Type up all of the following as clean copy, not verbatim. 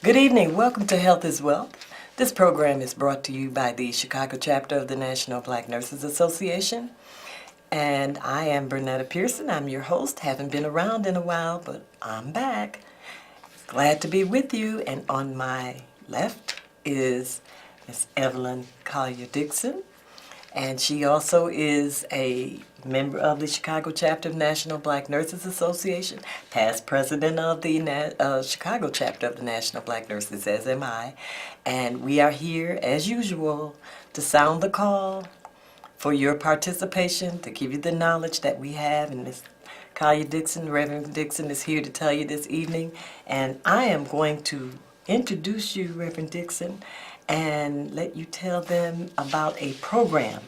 Good evening. Welcome to Health is Wealth. This program is brought to you by the Chicago chapter of the National Black Nurses Association. And I am Bernetta Pearson. I'm your host. Haven't been around in a while, but I'm back. Glad to be with you. And on my left is Miss Evelyn Collier-Dixon. And she also is a member of the Chicago chapter of National Black Nurses Association, past president of the Chicago chapter of the National Black Nurses, as am I. And we are here, as usual, to sound the call for your participation, to give you the knowledge that we have. And Ms. Collier-Dixon, Reverend Dixon, is here to tell you this evening. And I am going to introduce you, Reverend Dixon, and let you tell them about a program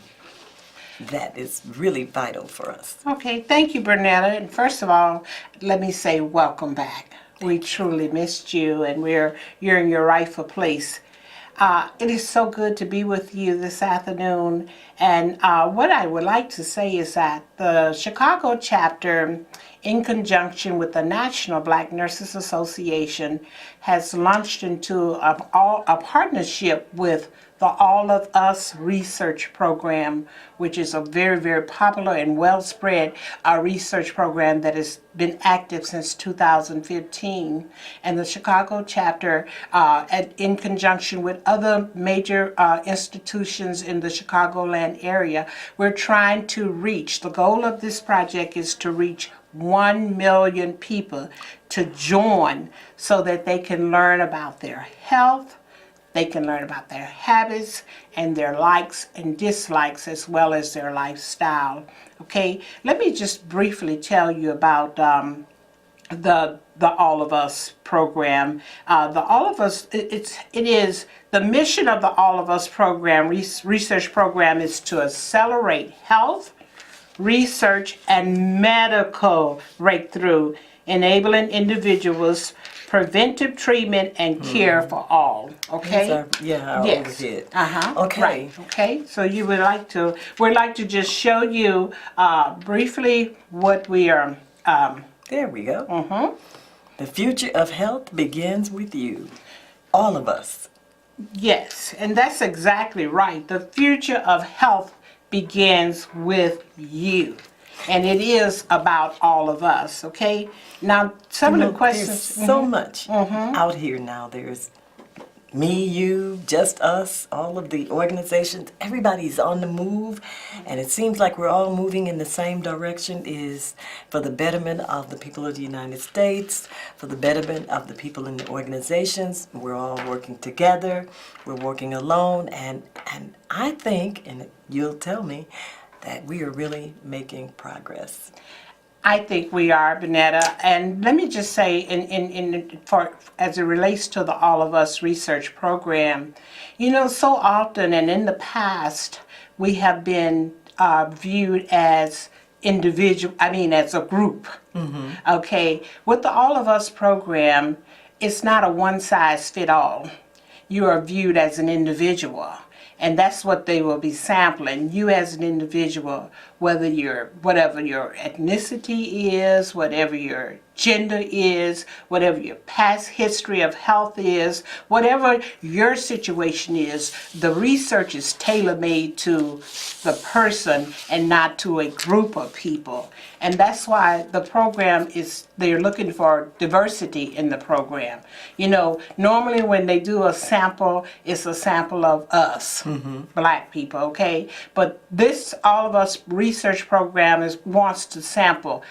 that is really vital for us. Okay, thank you, Bernetta. And first of all, let me say welcome back. We truly missed you, and you're in your rightful place. It is so good to be with you this afternoon. And what I would like to say is that the Chicago chapter, in conjunction with the National Black Nurses Association, has launched into a partnership with the All of Us research program, which is a very, very popular and well-spread research program that has been active since 2015. And the Chicago chapter, in conjunction with other major institutions in the Chicagoland area, we're trying to reach, the goal of this project is to reach 1 million people to join so that they can learn about their health, they can learn about their habits and their likes and dislikes, as well as their lifestyle. Okay, let me just briefly tell you about the All of Us program. The All of Us, it is the mission of the All of Us program, research program, is to accelerate health, research, and medical breakthrough, enabling individuals preventive treatment and care for all. Okay. Our Yes. overhead. Okay. Okay. Right. Okay. So we'd like to just show you briefly what we are. There we go. The future of health begins with you. All of us. Yes, and that's exactly right. The future of health begins with you. And it is about all of us, okay? Now, some of the questions... There's so much out here now. There's me, you, just us, all of the organizations. Everybody's on the move, and it seems like we're all moving in the same direction, is for the betterment of the people of the United States, for the betterment of the people in the organizations. We're all working together. We're working alone, and I think, and you'll tell me, that we are really making progress. I think we are, Bernetta. And let me just say, as it relates to the All of Us research program, so often and in the past, we have been viewed as as a group. Okay, with the All of Us program, it's not a one-size-fit-all. You are viewed as an individual. And that's what they will be sampling. You as an individual, whatever your ethnicity is, whatever your gender is, whatever your past history of health is, whatever your situation is, the research is tailor-made to the person and not to a group of people. And that's why the program they're looking for diversity in the program. Normally when they do a sample, it's a sample of us, black people, okay? But this All of Us research program wants to sample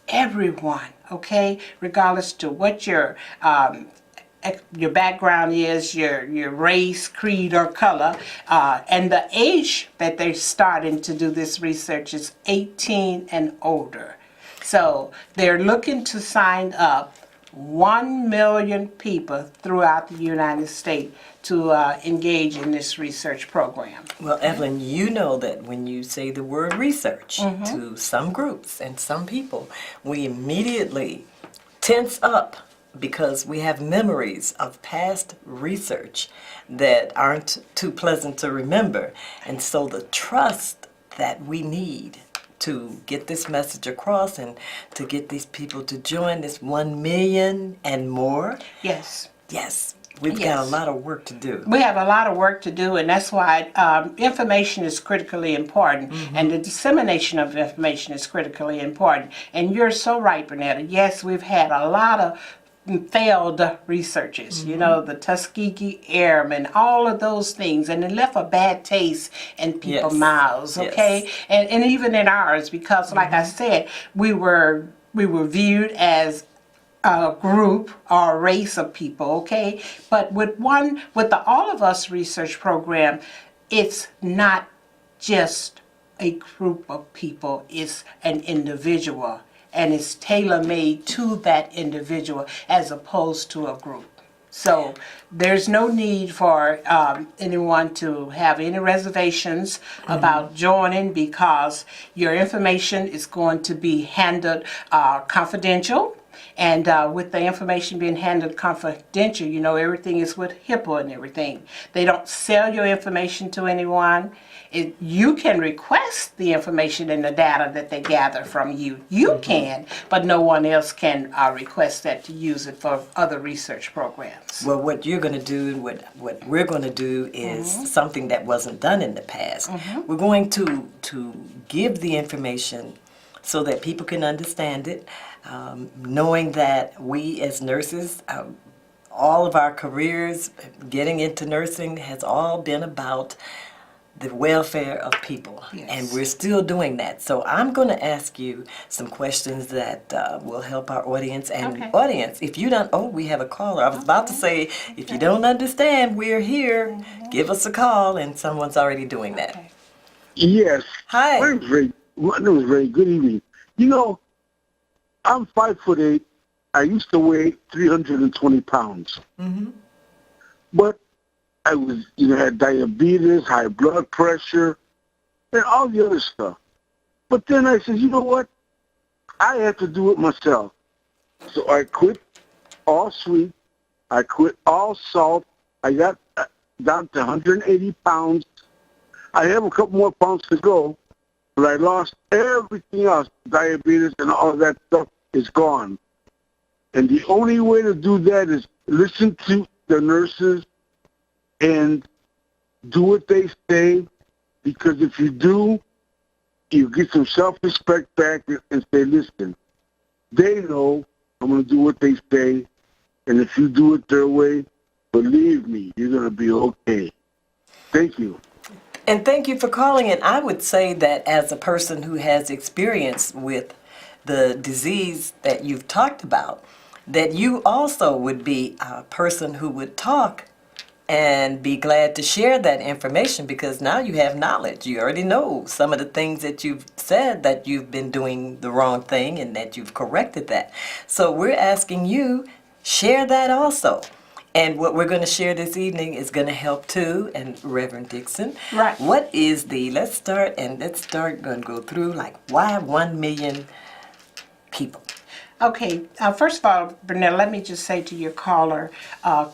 everyone, okay, regardless to what your background is, your race, creed, or color, and the age that they're starting to do this research is 18 and older. So they're looking to sign up 1 million people throughout the United States to engage in this research program. Well, Evelyn, you know that when you say the word research to some groups and some people, we immediately tense up because we have memories of past research that aren't too pleasant to remember. And so the trust that we need to get this message across and to get these people to join this 1 million and more. Yes. Yes. We've got a Yes. lot of work to do. We have a lot of work to do, and that's why information is critically important, and the dissemination of information is critically important. And you're so right, Bernetta. Yes, we've had a lot of failed researches, you know, the Tuskegee Airmen, all of those things, and it left a bad taste in people's Yes. mouths, okay? Yes. And even in ours, because like I said, we were viewed as a group or a race of people, okay? But with the All of Us research program, it's not just a group of people, it's an individual. And it's tailor made to that individual as opposed to a group. So there's no need for anyone to have any reservations about joining, because your information is going to be handled confidential. And with the information being handled confidential, you know, everything is with HIPAA and everything. They don't sell your information to anyone. You can request the information and the data that they gather from you. You can, but no one else can request that to use it for other research programs. Well, what you're going to do, what we're going to do is something that wasn't done in the past. We're going to give the information so that people can understand it, knowing that we as nurses, all of our careers, getting into nursing has all been about the welfare of people. Yes. And we're still doing that. So I'm going to ask you some questions that will help our audience. And Okay. audience, if you don't, we have a caller. I was about to say, if you don't understand, we're here. Give us a call, and someone's already doing that. Okay. Yes. Hi. My name is Ray. Good evening. You know, I'm 5'8". I used to weigh 320 pounds. But I was, had diabetes, high blood pressure, and all the other stuff. But then I said, you know what? I have to do it myself. So I quit all sweet. I quit all salt. I got down to 180 pounds. I have a couple more pounds to go, but I lost everything else. Diabetes and all that stuff is gone. And the only way to do that is listen to the nurses and do what they say, because if you do, you get some self-respect back and say, listen, they know I'm going to do what they say, and if you do it their way, believe me, you're going to be okay. Thank you. And thank you for calling. And I would say that as a person who has experience with the disease that you've talked about, that you also would be a person who would talk and be glad to share that information, because now you have knowledge. You already know some of the things that you've said, that you've been doing the wrong thing and that you've corrected that. So we're asking you, share that also. And what we're going to share this evening is going to help too. And Reverend Dixon, Right. what is let's start going to go through, like, why 1 million people? Okay, first of all, Bernetta, let me just say to your caller,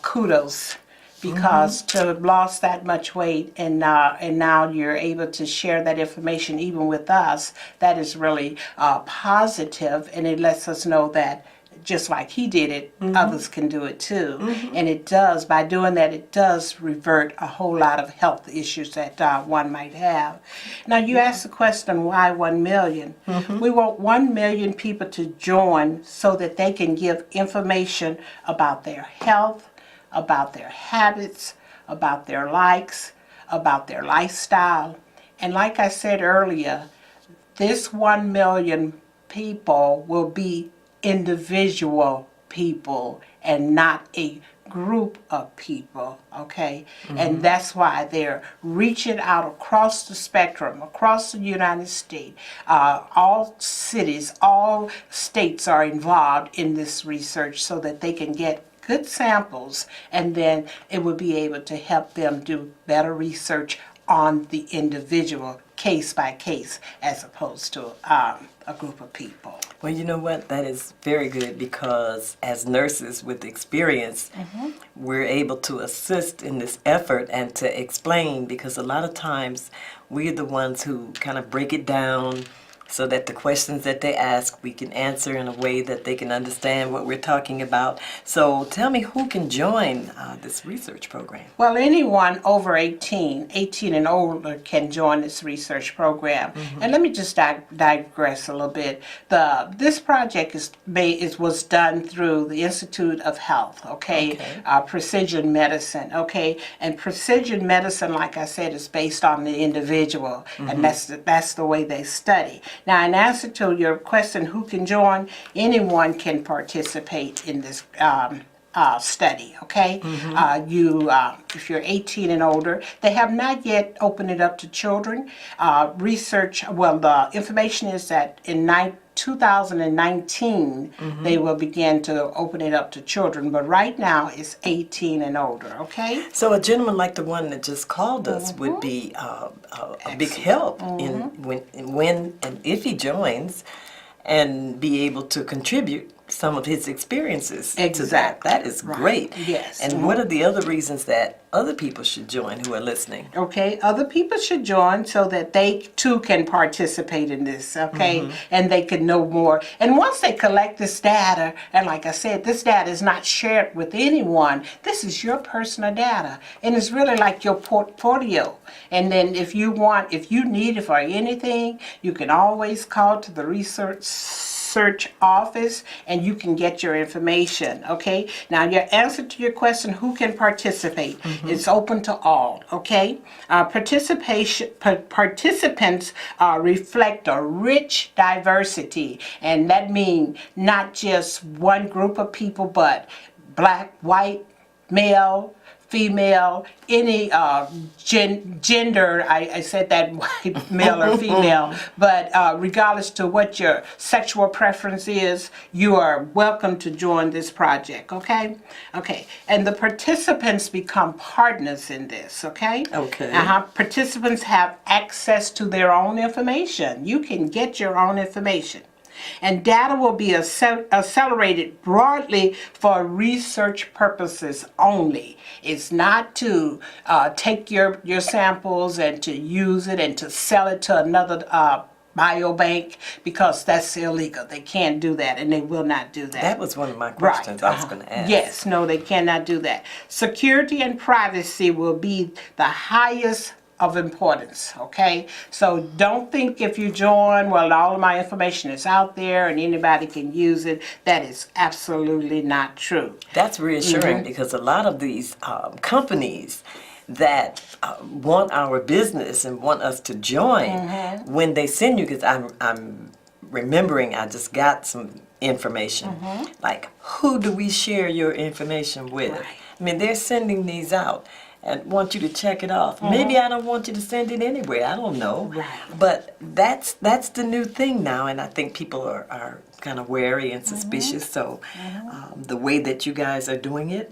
kudos, because to have lost that much weight and now you're able to share that information even with us, that is really positive, and it lets us know that just like he did it, others can do it too. And it does, by doing that, it does revert a whole lot of health issues that one might have. Now, you asked the question, why 1 million? We want 1 million people to join so that they can give information about their health, about their habits, about their likes, about their lifestyle. And like I said earlier, this 1 million people will be individual people and not a group of people, okay? And that's why they're reaching out across the spectrum, across the United States. All cities, all states are involved in this research so that they can get good samples, and then it will be able to help them do better research on the individual, case by case, as opposed to a group of people. Well, you know what? That is very good, because as nurses with experience, we're able to assist in this effort and to explain, because a lot of times we're the ones who kind of break it down so that the questions that they ask we can answer in a way that they can understand what we're talking about. So tell me, who can join this research program? Well, anyone over 18 and older can join this research program. And let me just digress a little bit. This project was done through the Institute of Health, okay? Precision medicine, okay? And precision medicine, like I said, is based on the individual, and that's the way they study. Now, in answer to your question, who can join? Anyone can participate in this study, okay? If you're 18 and older, they have not yet opened it up to children. The information is that in 2019, they will begin to open it up to children, but right now it's 18 and older, okay? So a gentleman like the one that just called us would be a big help in when and if he joins, and be able to contribute some of his experiences to that. That is great. Yes. And what are the other reasons that other people should join who are listening? Okay, other people should join so that they too can participate in this, okay? And they can know more. And once they collect this data, and like I said, this data is not shared with anyone. This is your personal data. And it's really like your portfolio. And then if you need it for anything, you can always call to the research office and you can get your information, okay? Now, your answer to your question, who can participate? It's open to all, okay? Participants reflect a rich diversity, and that means not just one group of people, but black, white, male, female, any gender, I said that white, male or female, but regardless to what your sexual preference is, you are welcome to join this project, okay? Okay, and the participants become partners in this, okay? Okay. Participants have access to their own information. You can get your own information. And data will be accelerated broadly for research purposes only. It's not to take your samples and to use it and to sell it to another biobank, because that's illegal. They can't do that, and they will not do that. That was one of my questions I was going to ask. Yes, no, they cannot do that. Security and privacy will be the highest of importance, okay? So don't think if you join, well, all of my information is out there and anybody can use it. That is absolutely not true. That's reassuring, because a lot of these companies that want our business and want us to join, when they send you, because I'm remembering I just got some information, like, who do we share your information with? Right. I mean, they're sending these out and want you to check it off. Maybe I don't want you to send it anyway. I don't know. Right. But that's the new thing now, and I think people are kind of wary and suspicious. So the way that you guys are doing it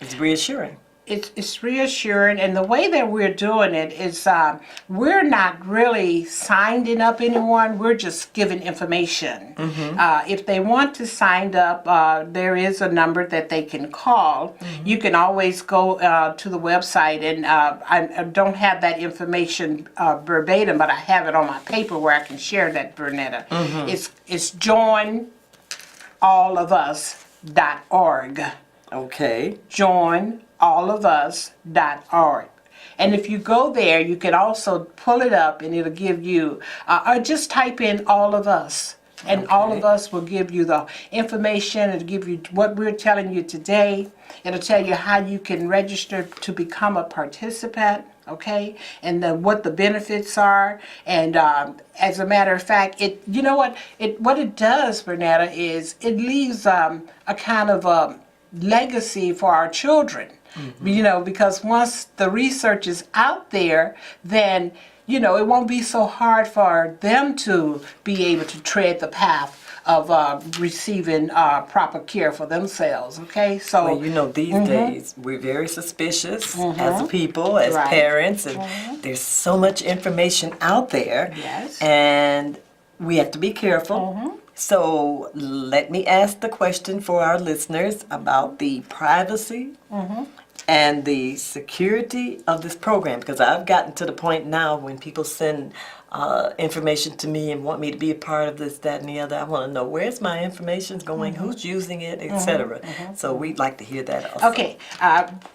is reassuring. It's reassuring, and the way that we're doing it is we're not really signing up anyone. We're just giving information. If they want to sign up, there is a number that they can call. You can always go to the website, and I don't have that information verbatim, but I have it on my paper where I can share that, Bernetta. It's joinallofus.org. Okay. joinallofus.org. And if you go there, you can also pull it up and it'll give you, or just type in all of us. And all of us will give you the information. It'll give you what we're telling you today. It'll tell you how you can register to become a participant, okay? And then what the benefits are. And as a matter of fact, what it does, Bernetta, is it leaves a kind of legacy for our children. Because once the research is out there, then it won't be so hard for them to be able to tread the path of receiving proper care for themselves, okay? So, these days, we're very suspicious as a people, as parents, and there's so much information out there. Yes. And we have to be careful. So let me ask the question for our listeners about the privacy and the security of this program, because I've gotten to the point now when people send information to me and want me to be a part of this, that, and the other. I want to know where's my information going, who's using it, etc. So we'd like to hear that also. Okay,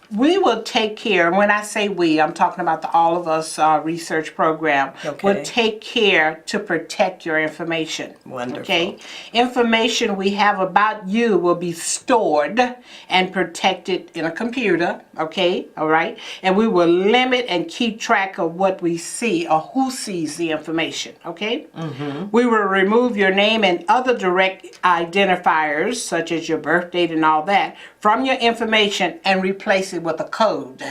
we will take care, and when I say we, I'm talking about the All of Us research program. Okay. We'll take care to protect your information. Wonderful. Okay? Information we have about you will be stored and protected in a computer, okay? All right? And we will limit and keep track of what we see or who sees the information, okay? We will remove your name and other direct identifiers, such as your birth date and all that, from your information and replace it with a code.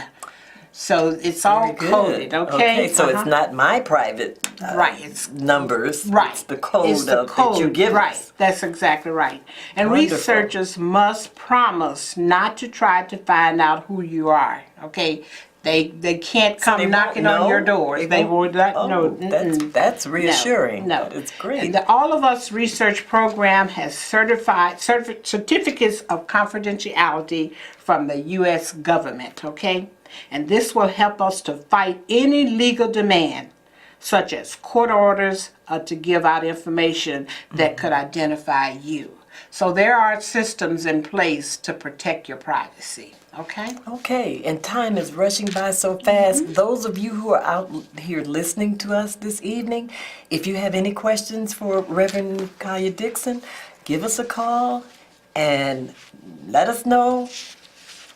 So it's all Very good. coded, okay? So it's not my private Right, it's numbers. right. It's the code It's the that you give right. us. That's exactly right. And Wonderful. researchers must promise not to try to find out who you are, okay? They can't come They knocking won't on your know? doors. They won't- would not oh, know. That's reassuring. No. It's great. And the All of Us research program has certificates of confidentiality from the U.S. government, okay? And this will help us to fight any legal demand, such as court orders to give out information that could identify you. So there are systems in place to protect your privacy, okay? Okay, and time is rushing by so fast. Those of you who are out here listening to us this evening, if you have any questions for Reverend Kaya Dixon, give us a call and let us know.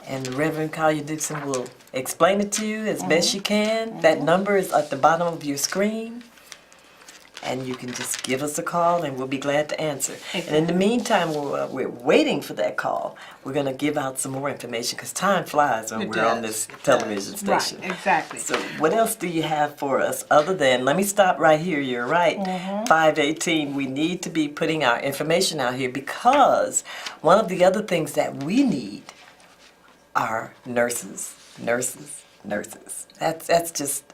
And Reverend Kaya Dixon will explain it to you as best she can. That number is at the bottom of your screen. And you can just give us a call and we'll be glad to answer. And in the meantime, we're waiting for that call. We're going to give out some more information because time flies when It we're on does. this television Right, station. exactly. So what else do you have for us other than, let me stop right here, you're right, 518, we need to be putting our information out here because one of the other things that we need are nurses. That's just,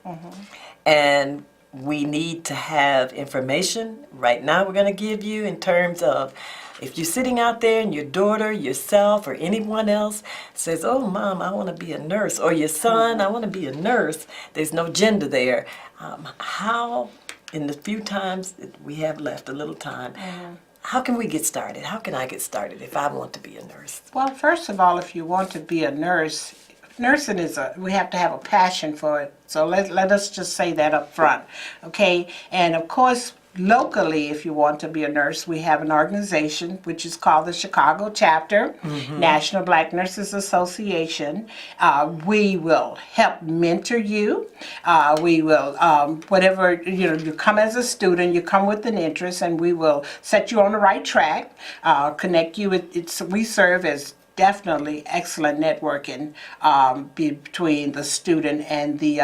and we need to have information. Right now we're going to give you in terms of if you're sitting out there and your daughter, yourself, or anyone else says, oh, Mom, I want to be a nurse, or your son, I want to be a nurse, there's no gender there. How, in the few times that we have left, a little time, how can we get started? How can I get started if I want to be a nurse? Well, first of all, if you want to be a nurse, nursing we have to have a passion for it. So let us just say that up front, okay? And of course, locally, if you want to be a nurse, we have an organization which is called the Chicago Chapter, National Black Nurses Association. We will help mentor you. We will, whatever, you come as a student, you come with an interest, and we will set you on the right track, connect you with, we serve as definitely excellent networking between the student and the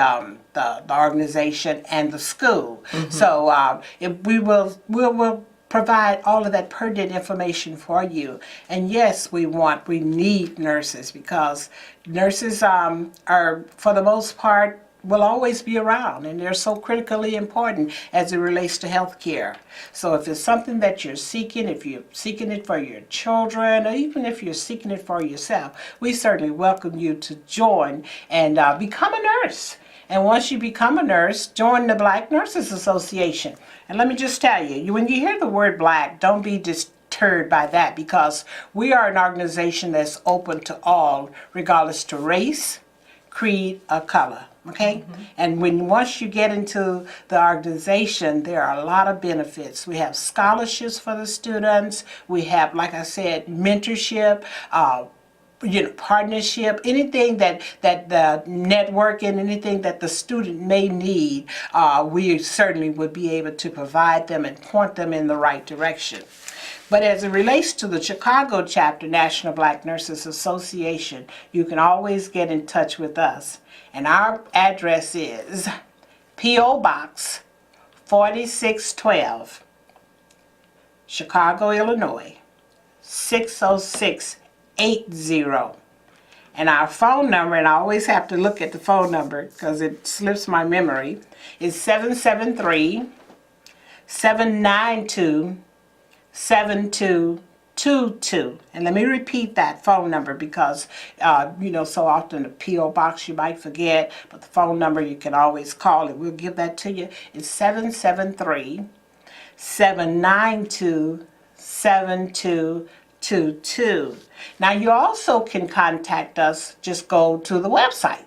organization and the school. So we will provide all of that pertinent information for you. And yes, we need nurses because nurses are, for the most part, will always be around, and they're so critically important as it relates to health care. So if it's something that you're seeking, if you're seeking it for your children, or even if you're seeking it for yourself, we certainly welcome you to join and become a nurse. And once you become a nurse, join the Black Nurses Association. And let me just tell you, when you hear the word black, don't be deterred by that, because we are an organization that's open to all, regardless to race, creed, or color. Okay? And once you get into the organization, there are a lot of benefits. We have scholarships for the students. We have, like I said, mentorship, partnership, anything that the networking, anything that the student may need, we certainly would be able to provide them and point them in the right direction. But as it relates to the Chicago Chapter, National Black Nurses Association, you can always get in touch with us. And our address is P.O. Box 4612, Chicago, Illinois, 60680. And our phone number, and I always have to look at the phone number because it slips my memory, is 773-792-7222. 22. And let me repeat that phone number because, so often the P.O. box you might forget, but the phone number you can always call it. We'll give that to you. It's 773-792-7222. Now, you also can contact us. Just go to the website,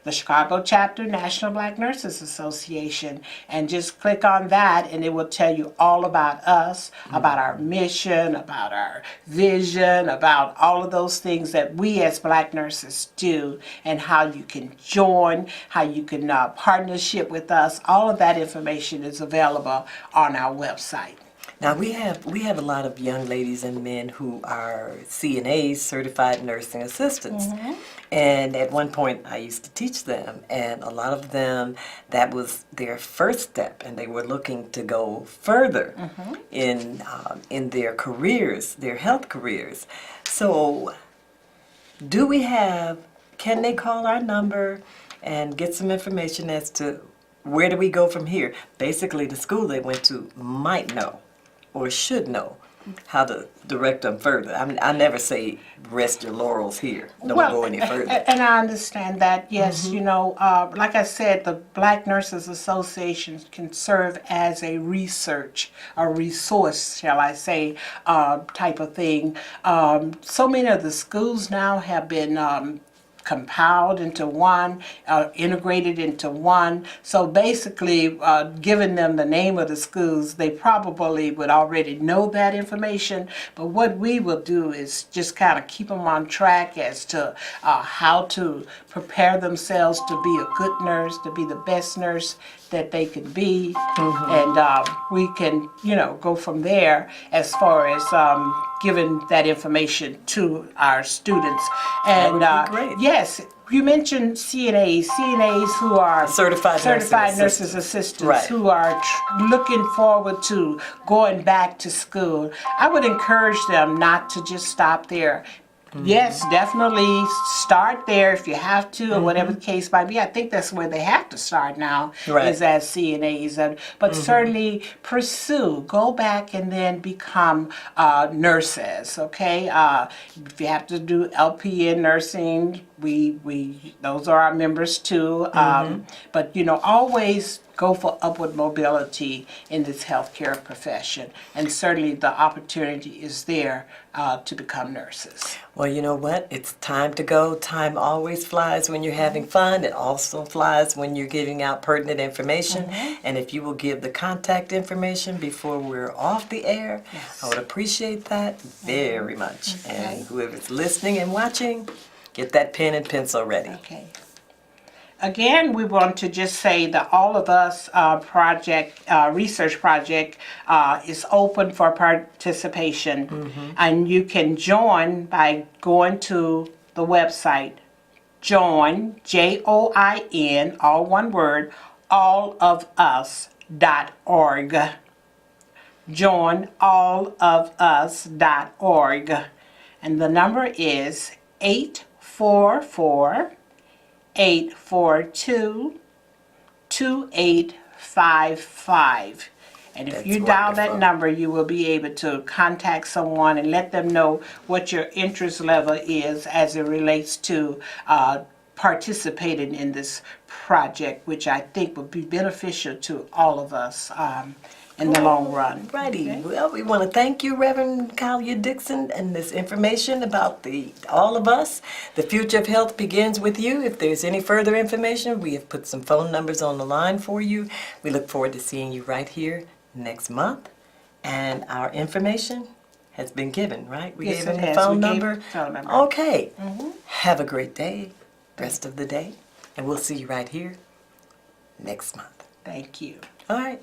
the Chicago Chapter National Black Nurses Association, and just click on that, and it will tell you all about us, about our mission, about our vision, about all of those things that we as black nurses do, and how you can join, how you can partnership with us. All of that information is available on our website. Now we have a lot of young ladies and men who are CNAs, certified nursing assistants. And at one point I used to teach them, and a lot of them, that was their first step, and they were looking to go further in their careers, their health careers. So can they call our number and get some information as to where do we go from here? Basically, the school they went to might know or should know how to direct them further. I never say rest your laurels here. Don't go any further. And I understand that, yes. Like I said, the Black Nurses Association can serve as a resource, shall I say, type of thing. So many of the schools now have been compiled into one, integrated into one. So basically, giving them the name of the schools, they probably would already know that information. But what we will do is just kind of keep them on track as to how to prepare themselves to be a good nurse, to be the best nurse that they could be. And we can, go from there as far as giving that information to our students. And That would be great. Yes, you mentioned CNAs who are Certified nurses assistants Right. who are looking forward to going back to school. I would encourage them not to just stop there. Yes, definitely start there if you have to, or whatever the case might be. I think that's where they have to start now, Right. is as CNAs. But certainly pursue, go back and then become nurses, okay? If you have to do LPN nursing, we those are our members too. But, always go for upward mobility in this healthcare profession. And certainly the opportunity is there to become nurses. Well, you know what? It's time to go. Time always flies when you're having fun. It also flies when you're giving out pertinent information. And if you will give the contact information before we're off the air, I would appreciate that very much. And whoever's listening and watching, get that pen and pencil ready. Okay. Again, we want to just say that All of Us research project is open for participation. And you can join by going to the website, join, JOIN, all one word, allofus.org. Join allofus.org. And the number is 844-842-2855. And if you dial that number, you will be able to contact someone and let them know what your interest level is as it relates to participating in this project, which I think would be beneficial to all of us in the long run. Righty. Well, we want to thank you, Reverend Collier Dixon, and this information about all of us. The future of health begins with you. If there's any further information, we have put some phone numbers on the line for you. We look forward to seeing you right here next month. And our information has been given, right? We Yes, gave it them the has. phone We gave number. the phone number. Okay. Have a great day, rest of the day, and we'll see you right here next month. Thank you. All right.